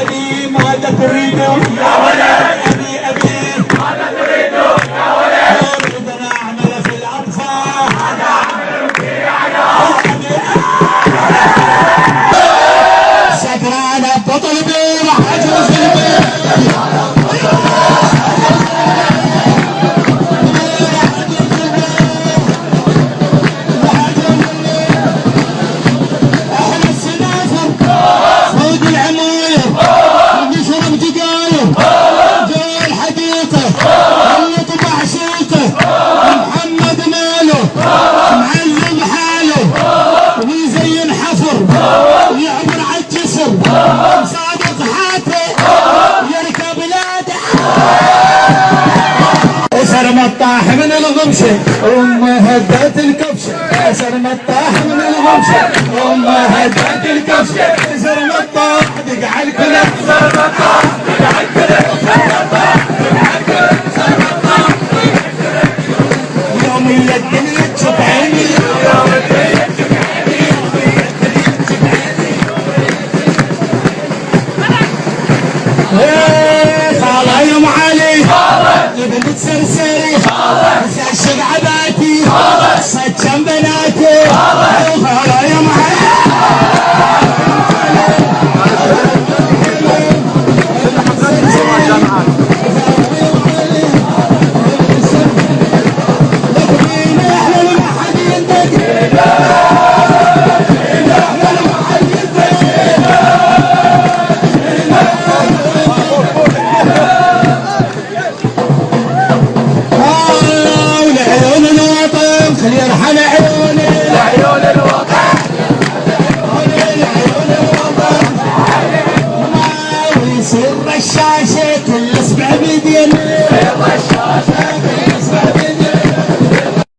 ابي ماذا تريدون يا ولد ابي ماذا تريدون يا ولد اريد ان اعمل في الاطفال هذا عمل في عيال سكرانه بطل بي راح اجلس في البيت مطاح من الغمشة هدت الكبشة ياسر مطاح من الغمشة هدت الكبشة ياسر مطاح دق الكل ياسر مطاح دق الكل ياسر مطاح دق الكل ياسر مطاح يوم الدنيا تشوف عيني يوم الدنيا تشوف عيني يوم الدنيا تشوف عيني خاله يا ام علي بنت سرسري زعشق عباتي صجم بناتي خاله يا ام علي الشاشة كل اسبوع بدينا